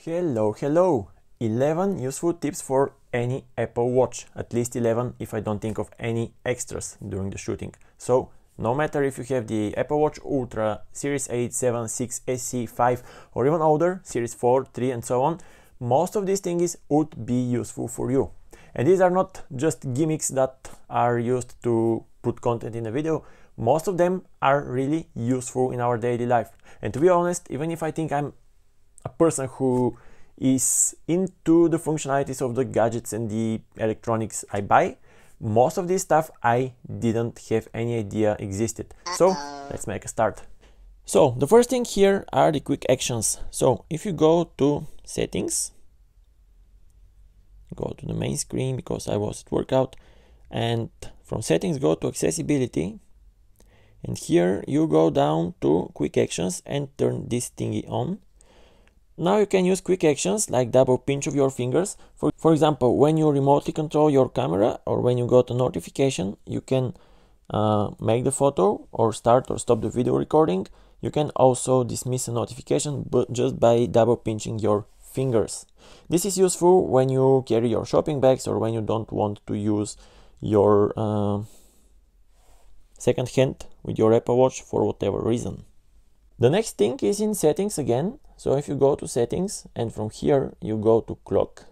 Hello! 11 useful tips for any Apple Watch, at least 11 if I don't think of any extras during the shooting. So, no matter if you have the Apple Watch Ultra, Series 8, 7, 6, SE, 5 or even older, Series 4, 3 and so on, most of these things would be useful for you. And these are not just gimmicks that are used to put content in a video. Most of them are really useful in our daily life. And to be honest, even if I think I'm a person who is into the functionalities of the gadgets and the electronics I buy, most of this stuff I didn't have any idea existed. So let's make a start. So the first thing here are the quick actions. So if you go to settings, go to the main screen because I was at workout, and from settings go to accessibility, and here you go down to quick actions and turn this thingy on. Now you can use quick actions like double pinch of your fingers. For example, when you remotely control your camera or when you got a notification, you can make the photo or start or stop the video recording. You can also dismiss a notification but just by double pinching your fingers. This is useful when you carry your shopping bags or when you don't want to use your second hand with your Apple Watch for whatever reason. The next thing is in settings again. So if you go to settings and from here you go to clock,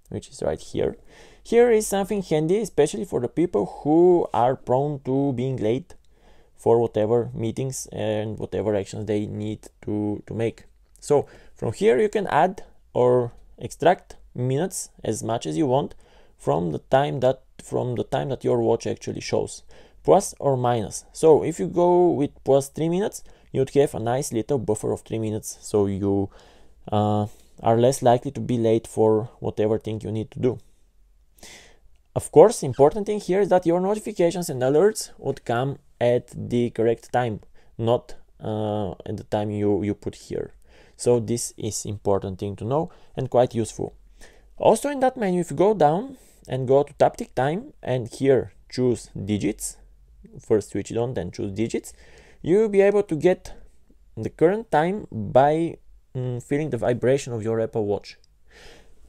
which is right here. Here is something handy, especially for the people who are prone to being late for whatever meetings and whatever actions they need to make. So from here you can add or extract minutes as much as you want from the time that your watch actually shows, plus or minus. So if you go with plus 3 minutes, you'd have a nice little buffer of 3 minutes, so you are less likely to be late for whatever thing you need to do. Of course, important thing here is that your notifications and alerts would come at the correct time, not at the time you put here. So this is important thing to know and quite useful. Also in that menu, if you go down and go to Taptic Time and here choose digits, first switch it on, then choose digits, you'll be able to get the current time by feeling the vibration of your Apple Watch.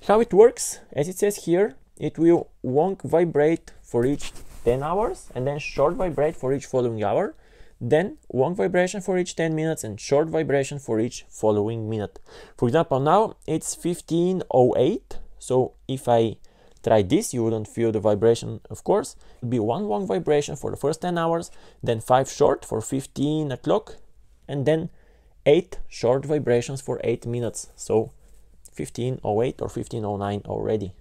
How it works, as it says here, it will long vibrate for each 10 hours and then short vibrate for each following hour, then long vibration for each 10 minutes and short vibration for each following minute. For example, now it's 15:08, so if I try this, you wouldn't feel the vibration, of course. It would be one long vibration for the first 10 hours, then 5 short for 15 o'clock, and then 8 short vibrations for 8 minutes. So 15:08 or 15:09 already.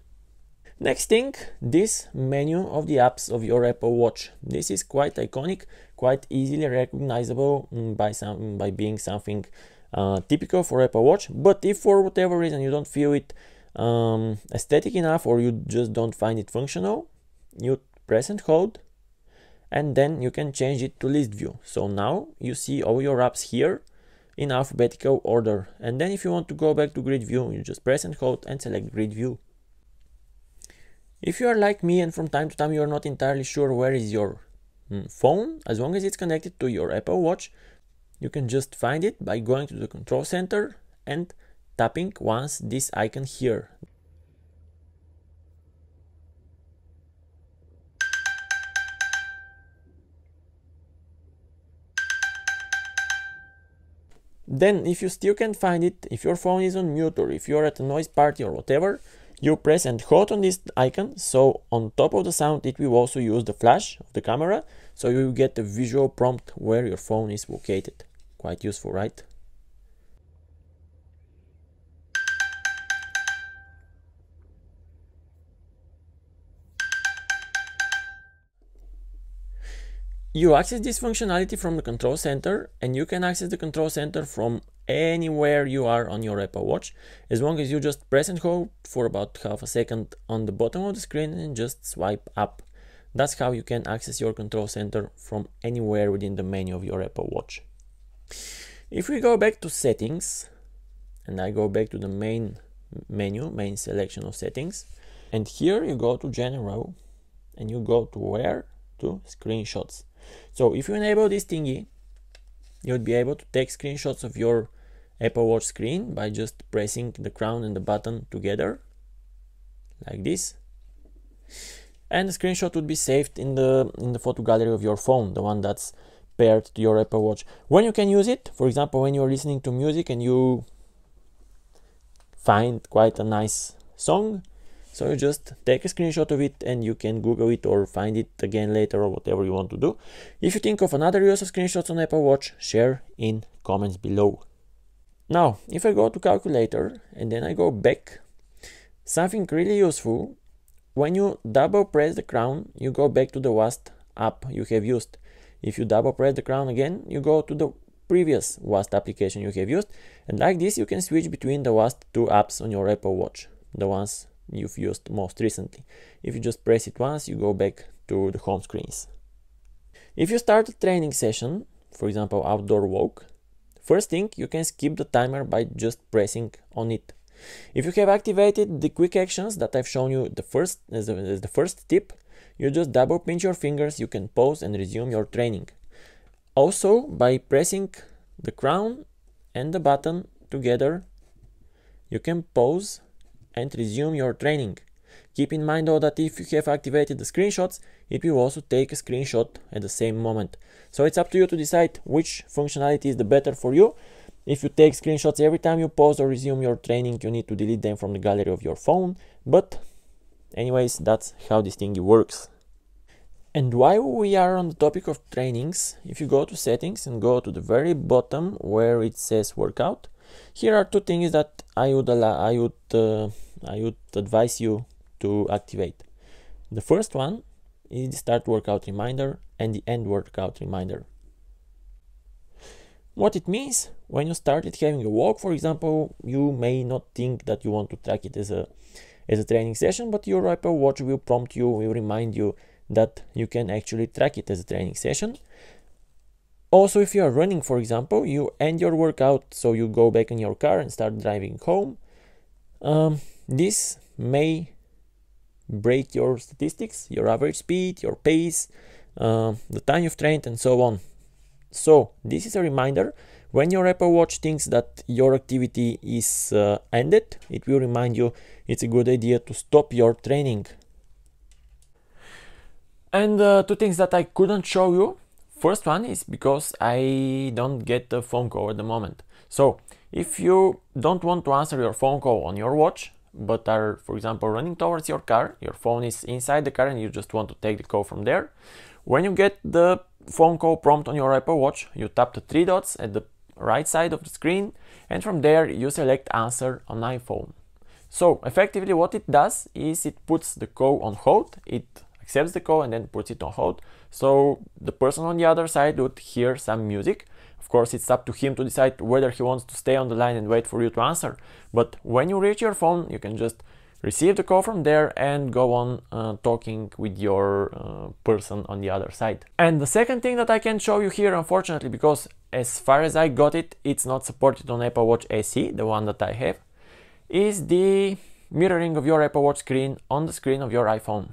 Next thing, this menu of the apps of your Apple Watch. This is quite iconic, quite easily recognizable by being something typical for Apple Watch. But if for whatever reason you don't feel it aesthetic enough or you just don't find it functional, you press and hold and then you can change it to list view. So now you see all your apps here in alphabetical order, and then if you want to go back to grid view, you just press and hold and select grid view. If you are like me and from time to time you are not entirely sure where is your phone, as long as it's connected to your Apple Watch, you can just find it by going to the control center and tapping once this icon here. Then if you still can't find it, if your phone is on mute or if you're at a noise party or whatever, you press and hold on this icon, so on top of the sound it will also use the flash of the camera, so you will get a visual prompt where your phone is located. Quite useful, right? You access this functionality from the control center, and you can access the control center from anywhere you are on your Apple Watch, as long as you just press and hold for about half a second on the bottom of the screen and just swipe up. That's how you can access your control center from anywhere within the menu of your Apple Watch. If we go back to settings, and I go back to the main menu, main selection of settings, and here you go to general and you go to where? To screenshots. So if you enable this thingy, you'll be able to take screenshots of your Apple Watch screen by just pressing the crown and the button together, like this. And the screenshot would be saved in the photo gallery of your phone, the one that's paired to your Apple Watch. When you can use it, for example, when you're listening to music and you find quite a nice song, so you just take a screenshot of it and you can Google it or find it again later or whatever you want to do. If you think of another use of screenshots on Apple Watch, share in comments below. Now, if I go to calculator and then I go back, something really useful, when you double press the crown, you go back to the last app you have used. If you double press the crown again, you go to the previous last application you have used, and like this you can switch between the last two apps on your Apple Watch, the ones you've used most recently. If you just press it once, you go back to the home screens. If you start a training session, for example outdoor walk, first thing, you can skip the timer by just pressing on it. If you have activated the quick actions that I've shown you as the first tip, you just double pinch your fingers, you can pause and resume your training. Also, by pressing the crown and the button together, you can pause and resume your training. Keep in mind though that if you have activated the screenshots, it will also take a screenshot at the same moment. So it's up to you to decide which functionality is the better for you. If you take screenshots every time you pause or resume your training, you need to delete them from the gallery of your phone. But anyways, that's how this thingy works. And while we are on the topic of trainings, if you go to settings and go to the very bottom where it says workout, here are two things that I would advise you to activate. The first one is the start workout reminder and the end workout reminder. What it means, when you started having a walk, for example, you may not think that you want to track it as a training session, but your Apple Watch will prompt you, will remind you that you can actually track it as a training session. Also, if you are running, for example, you end your workout, so you go back in your car and start driving home. This may break your statistics, your average speed, your pace, the time you've trained, and so on. So this is a reminder. When your Apple Watch thinks that your activity is ended, it will remind you it's a good idea to stop your training. And two things that I couldn't show you. First one is because I don't get a phone call at the moment. So if you don't want to answer your phone call on your watch, but are, for example, running towards your car, your phone is inside the car and you just want to take the call from there, when you get the phone call prompt on your Apple Watch, you tap the three dots at the right side of the screen, and from there you select answer on iPhone. So effectively what it does is it puts the call on hold, it accepts the call and then puts it on hold, so the person on the other side would hear some music. Of course, it's up to him to decide whether he wants to stay on the line and wait for you to answer, but when you reach your phone, you can just receive the call from there and go on talking with your person on the other side. And the second thing that I can show you here, unfortunately, because as far as I got it, it's not supported on Apple Watch SE, the one that I have, is the mirroring of your Apple Watch screen on the screen of your iPhone.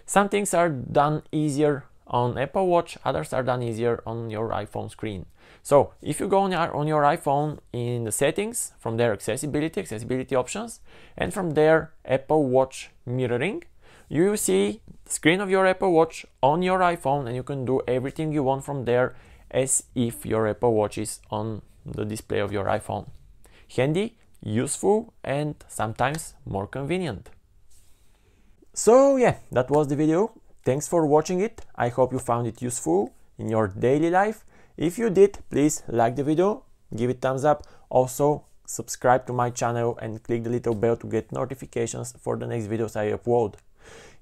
Some things are done easier on Apple Watch, others are done easier on your iPhone screen. So if you go on your iPhone in the settings, from there accessibility options, and from there Apple Watch mirroring, you will see the screen of your Apple Watch on your iPhone, and you can do everything you want from there as if your Apple Watch is on the display of your iPhone. Handy, useful, and sometimes more convenient. So yeah, that was the video. Thanks for watching it. I hope you found it useful in your daily life. If you did, please like the video, give it thumbs up. Also, subscribe to my channel and click the little bell to get notifications for the next videos I upload.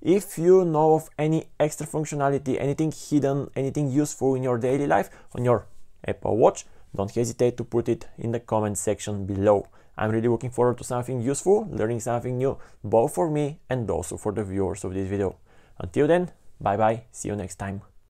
If you know of any extra functionality, anything hidden, anything useful in your daily life on your Apple Watch, don't hesitate to put it in the comment section below. I'm really looking forward to something useful, learning something new, both for me and also for the viewers of this video. Until then, bye bye, see you next time.